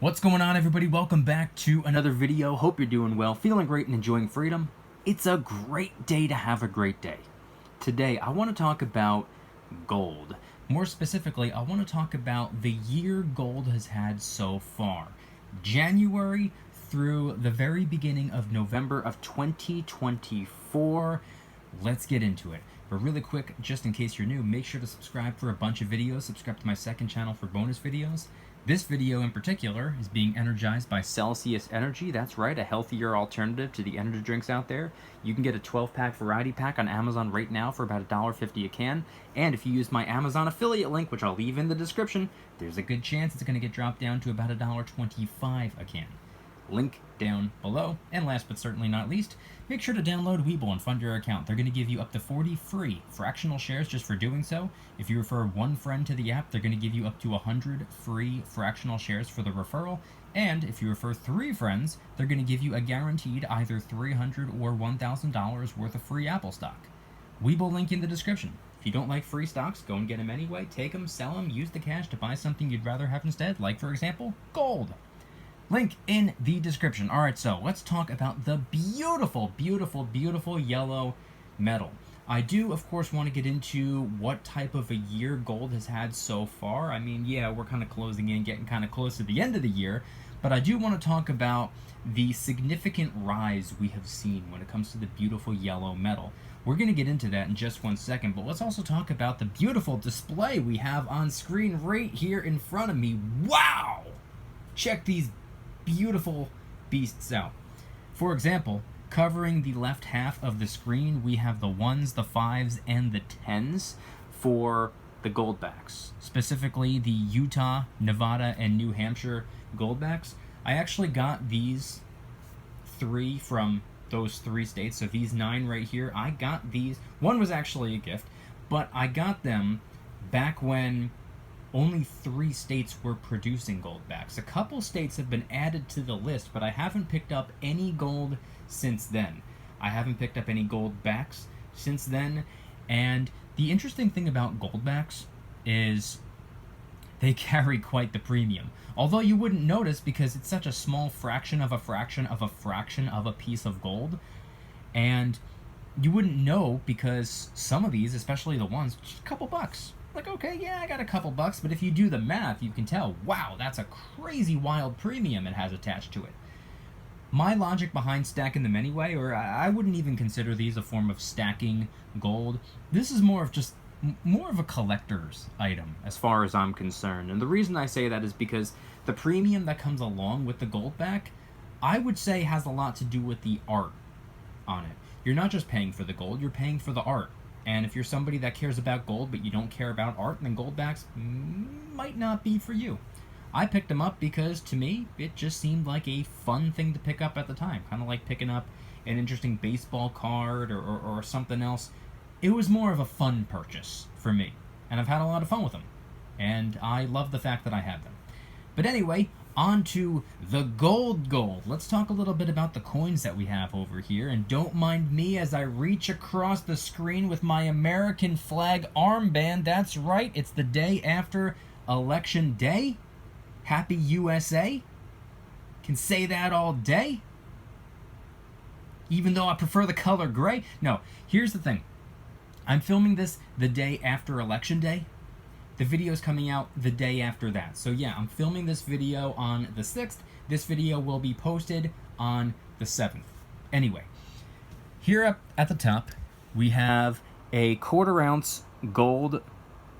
What's going on, everybody? Welcome back to another video. Hope you're doing well, feeling great, and enjoying freedom. It's a great day to have a great day. Today, I want to talk about gold. More specifically, I want to talk about the year gold has had so far. January through the very beginning of November of 2024. Let's get into it. But really quick, just in case you're new, make sure to subscribe for a bunch of videos. Subscribe to my second channel for bonus videos. This video in particular is being energized by Celsius Energy. That's right, a healthier alternative to the energy drinks out there. You can get a 12-pack variety pack on Amazon right now for about $1.50 a can. And if you use my Amazon affiliate link, which I'll leave in the description, there's a good chance it's going to get dropped down to about $1.25 a can. Link down below. And last but certainly not least, make sure to download Webull and fund your account. They're going to give you up to 40 free fractional shares just for doing so. If you refer one friend to the app, they're going to give you up to 100 free fractional shares for the referral. And if you refer 3 friends, they're going to give you a guaranteed either $300 or $1,000 worth of free Apple stock. Webull link in the description. If you don't like free stocks, go and get them anyway. Take them, sell them, use the cash to buy something you'd rather have instead, like, for example, gold. Link in the description. Alright, so let's talk about the beautiful, beautiful, beautiful yellow metal. I do, of course, want to get into what type of a year gold has had so far. I mean, yeah, we're kind of closing in, getting kind of close to the end of the year, but I do want to talk about the significant rise we have seen when it comes to the beautiful yellow metal. We're going to get into that in just one second, but let's also talk about the beautiful display we have on screen right here in front of me. Wow! Check these beautiful beasts out. For example, covering the left half of the screen, we have the 1s, the 5s, and the 10s for the goldbacks. Specifically, the Utah, Nevada, and New Hampshire goldbacks. I actually got these 3 from those 3 states, so these 9 right here, I got these. One was actually a gift, but I got them back when only 3 states were producing goldbacks. A couple states have been added to the list, but I haven't picked up any gold since then. I haven't picked up any goldbacks since then, and the interesting thing about goldbacks is they carry quite the premium. Although you wouldn't notice because it's such a small fraction of a fraction of a fraction of a piece of gold, and you wouldn't know because some of these, especially the ones, just a couple bucks. Like, okay, yeah, I got a couple bucks, but if you do the math, you can tell, wow, that's a crazy wild premium it has attached to it. My logic behind stacking them anyway, or I wouldn't even consider these a form of stacking gold. This is more of a collector's item as far as I'm concerned. And the reason I say that is because the premium that comes along with the gold back, I would say has a lot to do with the art on it. You're not just paying for the gold, you're paying for the art. And if you're somebody that cares about gold but you don't care about art, then goldbacks might not be for you. I picked them up because, to me, it just seemed like a fun thing to pick up at the time. Kind of like picking up an interesting baseball card or something else. It was more of a fun purchase for me. And I've had a lot of fun with them. And I love the fact that I had them. But anyway, on to the gold. Let's talk a little bit about the coins that we have over here, and don't mind me as I reach across the screen with my American flag armband. That's right, it's the day after Election Day. Happy USA. Can say that all day. Even though I prefer the color gray. No, here's the thing. I'm filming this the day after Election Day. The video's coming out the day after that. So yeah, I'm filming this video on the 6th. This video will be posted on the 7th. Anyway, here up at the top, we have a 1/4 ounce gold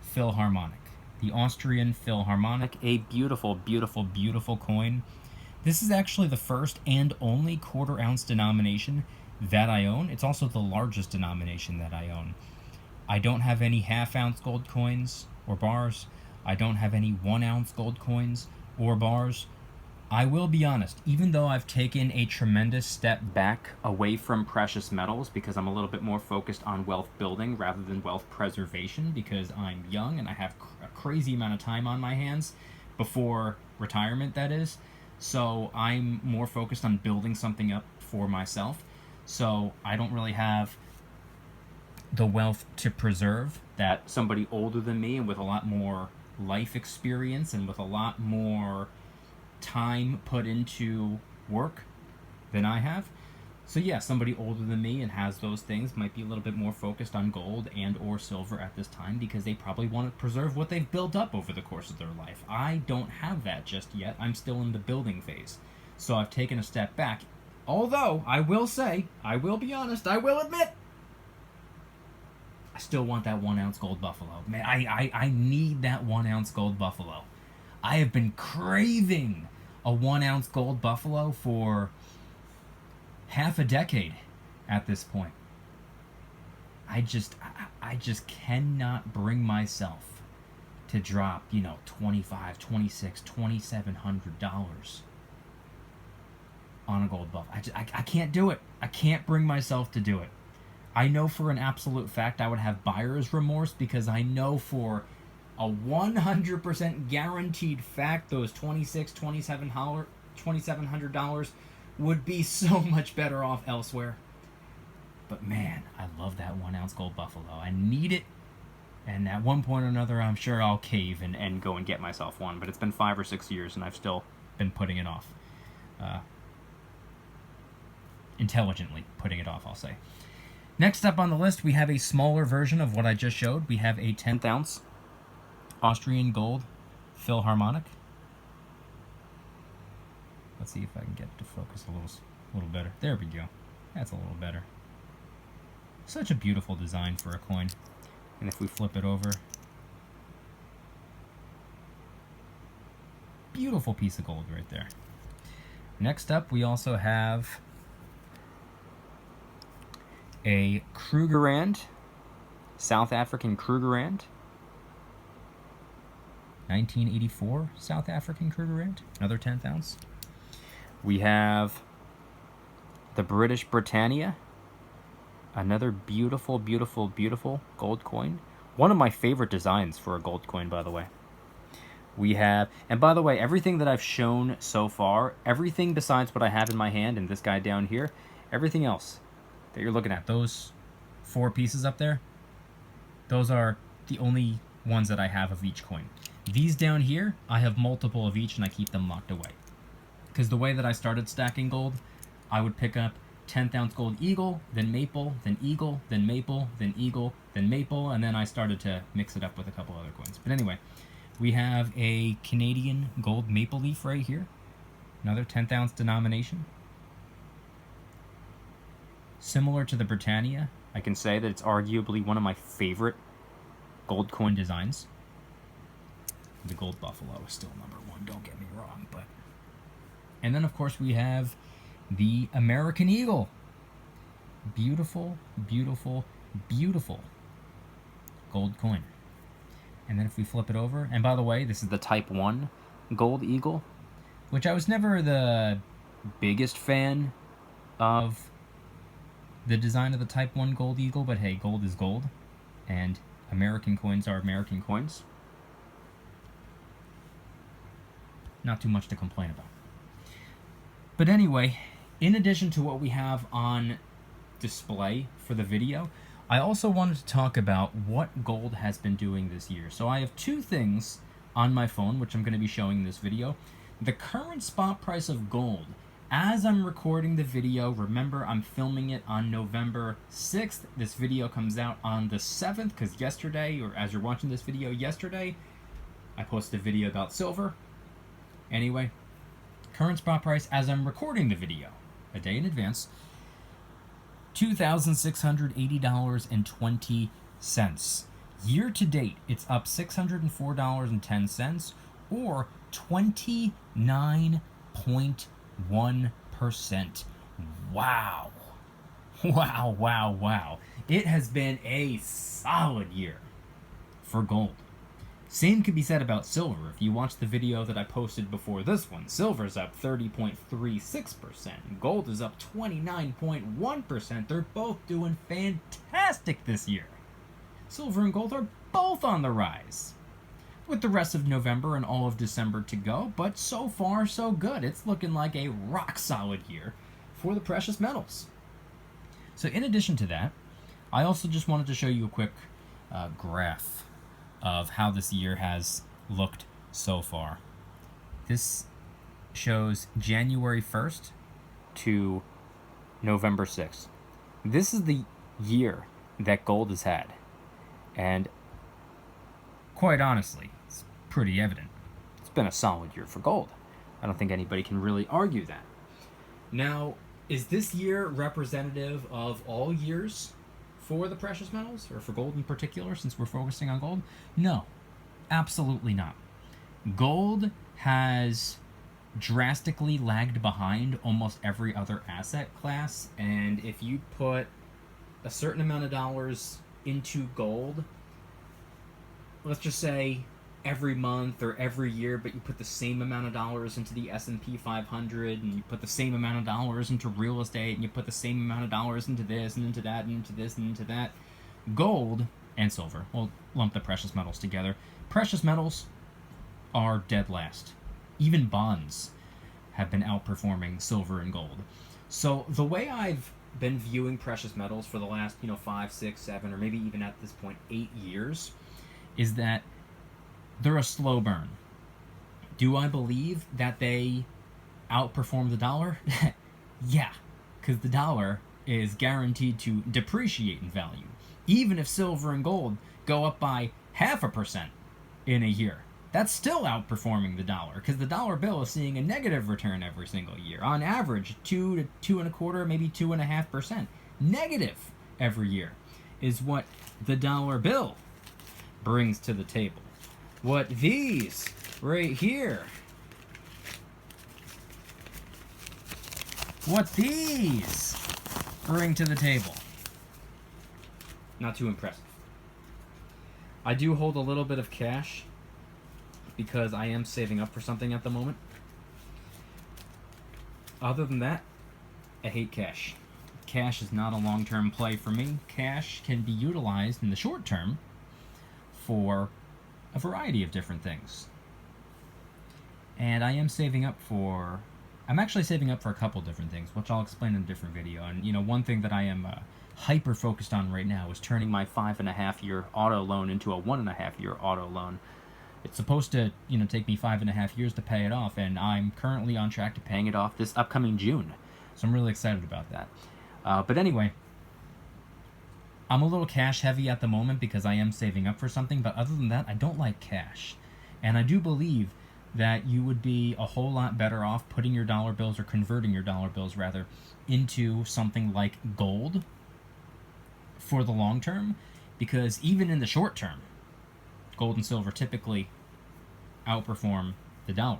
Philharmonic. The Austrian Philharmonic, a beautiful, beautiful, beautiful coin. This is actually the first and only 1/4 ounce denomination that I own. It's also the largest denomination that I own. I don't have any 1/2 ounce gold coins or bars. I don't have any 1 ounce gold coins or bars. I will be honest, even though I've taken a tremendous step back away from precious metals because I'm a little bit more focused on wealth building rather than wealth preservation because I'm young and I have a crazy amount of time on my hands before retirement, that is. So I'm more focused on building something up for myself. So I don't really have the wealth to preserve that somebody older than me and with a lot more life experience and with a lot more time put into work than I have. So yeah, somebody older than me and has those things might be a little bit more focused on gold and or silver at this time because they probably want to preserve what they've built up over the course of their life. I don't have that just yet. I'm still in the building phase. So I've taken a step back. Although, I will say, I will be honest, I will admit, I still want that 1 ounce gold buffalo. Man, I need that 1 ounce gold buffalo. I have been craving a 1 ounce gold buffalo for half a decade at this point. I just cannot bring myself to drop, you know, $25, $26, $2,700 on a gold buffalo. I can't do it. I can't bring myself to do it. I know for an absolute fact I would have buyer's remorse because I know for a 100% guaranteed fact those $2,600, $2,700 would be so much better off elsewhere. But man, I love that 1 ounce gold buffalo. I need it. And at one point or another, I'm sure I'll cave and go and get myself one. But it's been 5 or 6 years and I've still been putting it off. Intelligently putting it off, I'll say. Next up on the list, we have a smaller version of what I just showed. We have a 10th ounce Austrian gold Philharmonic. Let's see if I can get it to focus a little better. There we go. That's a little better. Such a beautiful design for a coin. And if we flip it over, beautiful piece of gold right there. Next up, we also have a Krugerrand, South African Krugerrand. 1984 South African Krugerrand, another 10th ounce. We have the British Britannia, another beautiful, beautiful, beautiful gold coin. One of my favorite designs for a gold coin, by the way. We have, and by the way, everything that I've shown so far, everything besides what I have in my hand and this guy down here, everything else that you're looking at, those 4 pieces up there, those are the only ones that I have of each coin. These down here, I have multiple of each and I keep them locked away. Because the way that I started stacking gold, I would pick up 10th ounce gold eagle, then maple, then eagle, then maple, then eagle, then maple, and then I started to mix it up with a couple other coins. But anyway, we have a Canadian gold maple leaf right here. Another 10th ounce denomination. Similar to the Britannia, I can say that it's arguably one of my favorite gold coin designs. The gold buffalo is still number 1, don't get me wrong, but... And then, of course, we have the American Eagle. Beautiful, beautiful, beautiful gold coin. And then if we flip it over, and by the way, this is the Type 1 gold eagle, which I was never the biggest fan of the design of the Type 1 gold eagle, but hey, gold is gold, and American coins are American coins. Not too much to complain about. But anyway, in addition to what we have on display for the video, I also wanted to talk about what gold has been doing this year. So I have 2 things on my phone, which I'm going to be showing in this video. The current spot price of gold. As I'm recording the video, remember I'm filming it on November 6th. This video comes out on the 7th, because yesterday, or as you're watching this video yesterday, I posted a video about silver. Anyway, current spot price as I'm recording the video, a day in advance, $2,680.20. Year to date, it's up $604.10, or 29.1%. Wow. Wow, wow, wow. It has been a solid year for gold. Same could be said about silver. If you watch the video that I posted before this one, silver's up 30.36%. Gold is up 29.1%. They're both doing fantastic this year. Silver and gold are both on the rise, with the rest of November and all of December to go, but so far so good. It's looking like a rock solid year for the precious metals. So in addition to that, I also just wanted to show you a quick graph of how this year has looked so far. This shows January 1st to November 6th. This is the year that gold has had. And quite honestly, it's pretty evident. It's been a solid year for gold. I don't think anybody can really argue that. Now, is this year representative of all years for the precious metals, or for gold in particular, since we're focusing on gold? No, absolutely not. Gold has drastically lagged behind almost every other asset class, and if you put a certain amount of dollars into gold, let's just say every month or every year, but you put the same amount of dollars into the S&P 500, and you put the same amount of dollars into real estate, and you put the same amount of dollars into this and into that and into this and into that, gold and silver, we'll lump the precious metals together, precious metals are dead last. Even bonds have been outperforming silver and gold. So the way I've been viewing precious metals for the last 5, 6, 7, or maybe even at this point 8 years is that they're a slow burn. Do I believe that they outperform the dollar? Yeah, because the dollar is guaranteed to depreciate in value. Even if silver and gold go up by 0.5% in a year, that's still outperforming the dollar, because the dollar bill is seeing a negative return every single year. On average, 2 to 2.25%, maybe 2.5%. Negative every year is what the dollar bill brings to the table. What these right here, what these bring to the table, not too impressive. I do hold a little bit of cash because I am saving up for something at the moment. Other than that, I hate cash. Cash is not a long-term play for me. Cash can be utilized in the short term for a variety of different things. And I'm actually saving up for a couple different things, which I'll explain in a different video. And one thing that I am hyper focused on right now is turning my 5.5-year auto loan into a 1.5-year auto loan. It's supposed to take me 5.5 years to pay it off, and I'm currently on track to paying it off this upcoming June. So I'm really excited about that. But anyway, I'm a little cash heavy at the moment because I am saving up for something, but other than that, I don't like cash. And I do believe that you would be a whole lot better off putting your dollar bills, or converting your dollar bills rather, into something like gold for the long term, because even in the short term, gold and silver typically outperform the dollar.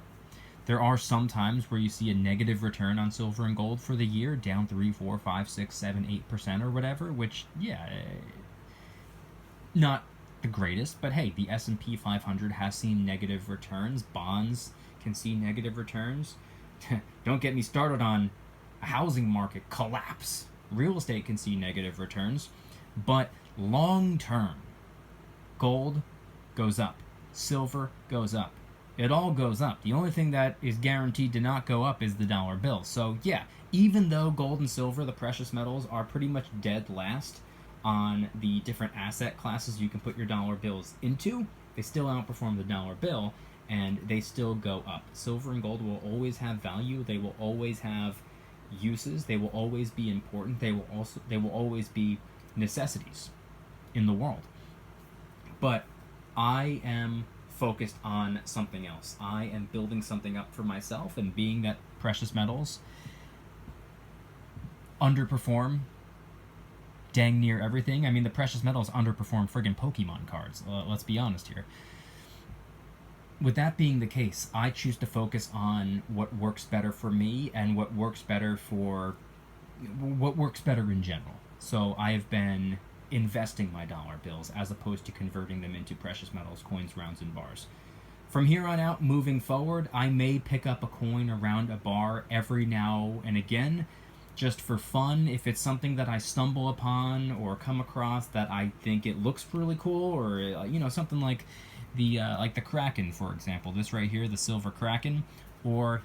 There are some times where you see a negative return on silver and gold for the year, down 3, 4, 5, 6, 7, 8% or whatever, which, yeah, not the greatest, but hey, the S&P 500 has seen negative returns. Bonds can see negative returns. Don't get me started on a housing market collapse. Real estate can see negative returns, but long term, gold goes up, silver goes up. It all goes up. The only thing that is guaranteed to not go up is the dollar bill. So yeah, even though gold and silver, the precious metals, are pretty much dead last on the different asset classes you can put your dollar bills into, they still outperform the dollar bill, and they still go up. Silver and gold will always have value. They will always have uses. They will always be important. They will always be necessities in the world. But I am focused on something else. I am building something up for myself, and being that precious metals underperform dang near everything. I mean, the precious metals underperform friggin' Pokemon cards. Let's be honest here. With that being the case, I choose to focus on what works better for me and what works better in general. So I have been investing my dollar bills as opposed to converting them into precious metals, coins, rounds, and bars. From here on out, moving forward, I may pick up a coin around a bar every now and again, just for fun. If it's something that I stumble upon or come across that I think it looks really cool, or something like the Kraken, for example. This right here, the silver Kraken, or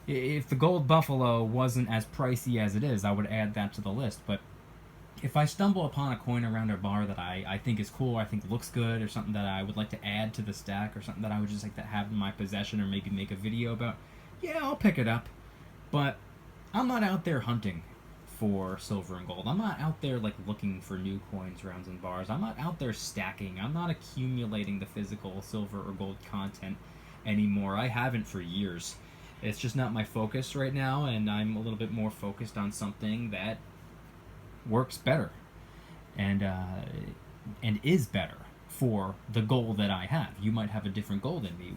if the gold buffalo wasn't as pricey as it is, I would add that to the list. But if I stumble upon a coin around a bar that I think is cool, I think looks good, or something that I would like to add to the stack, or something that I would just like to have in my possession, or maybe make a video about, yeah, I'll pick it up. But I'm not out there hunting for silver and gold. I'm not out there like looking for new coins, rounds, and bars. I'm not out there stacking. I'm not accumulating the physical silver or gold content anymore. I haven't for years. It's just not my focus right now, and I'm a little bit more focused on something that works better and is better for the goal that I have. You might have a different goal than me,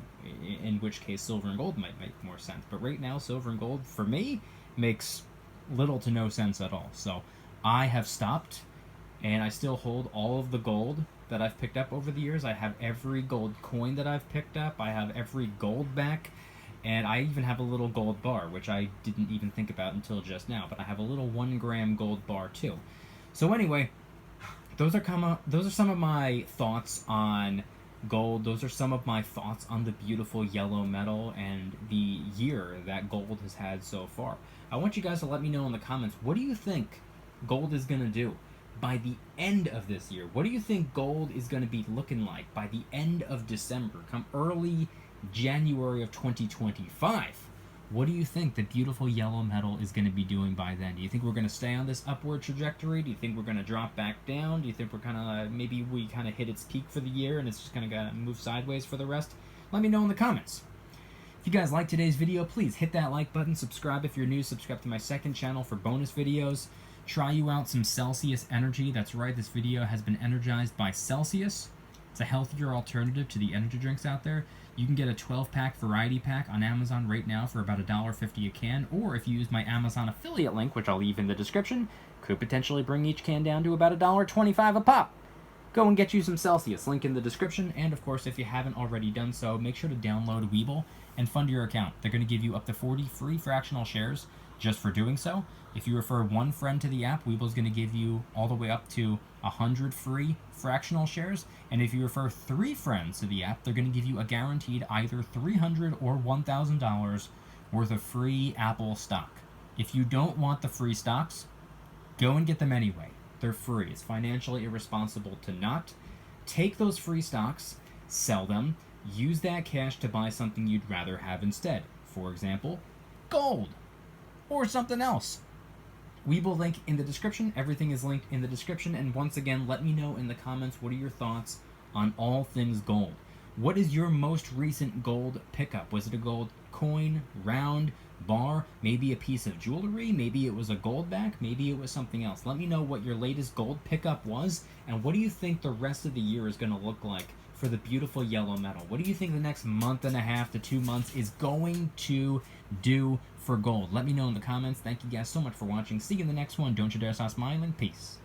in which case silver and gold might make more sense. But right now, silver and gold, for me, makes little to no sense at all. So I have stopped, and I still hold all of the gold that I've picked up over the years. I have every gold coin that I've picked up. I have every gold back. And I even have a little gold bar, which I didn't even think about until just now. But I have a little 1 gram gold bar too. So anyway, those are some of my thoughts on gold. Those are some of my thoughts on the beautiful yellow metal and the year that gold has had so far. I want you guys to let me know in the comments, what do you think gold is going to do by the end of this year? What do you think gold is going to be looking like by the end of December, come early January of 2025? What do you think the beautiful yellow metal is going to be doing by then? Do you think we're going to stay on this upward trajectory? Do you think we're going to drop back down? Do you think we're kind of, maybe we kind of hit its peak for the year and it's just going to move sideways for the rest? Let me know in the comments. If you guys liked today's video, please hit that like button, subscribe if you're new, subscribe to my second channel for bonus videos. Try you out some Celsius Energy. That's right, this video has been energized by Celsius. It's a healthier alternative to the energy drinks out there. You can get a 12-pack variety pack on Amazon right now for about $1.50 a can, or if you use my Amazon affiliate link, which I'll leave in the description, could potentially bring each can down to about $1.25 a pop. Go and get you some Celsius, link in the description, and of course, if you haven't already done so, make sure to download Webull and fund your account. They're going to give you up to 40 free fractional shares just for doing so. If you refer one friend to the app, Webull's going to give you all the way up to 100 free fractional shares. And if you refer 3 friends to the app, they're going to give you a guaranteed either $300 or $1,000 worth of free Apple stock. If you don't want the free stocks, go and get them anyway. They're free. It's financially irresponsible to not. Take those free stocks, sell them, use that cash to buy something you'd rather have instead. For example, gold or something else. Webull link in the description. Everything is linked in the description. And once again, let me know in the comments, what are your thoughts on all things gold? What is your most recent gold pickup? Was it a gold coin, round, bar, maybe a piece of jewelry? Maybe it was a gold back? Maybe it was something else. Let me know what your latest gold pickup was, and what do you think the rest of the year is going to look like for the beautiful yellow metal? What do you think the next month and a half to 2 months is going to do for gold? Let me know in the comments. Thank you guys so much for watching. See you in the next one. Don't you dare stop smiling. Peace.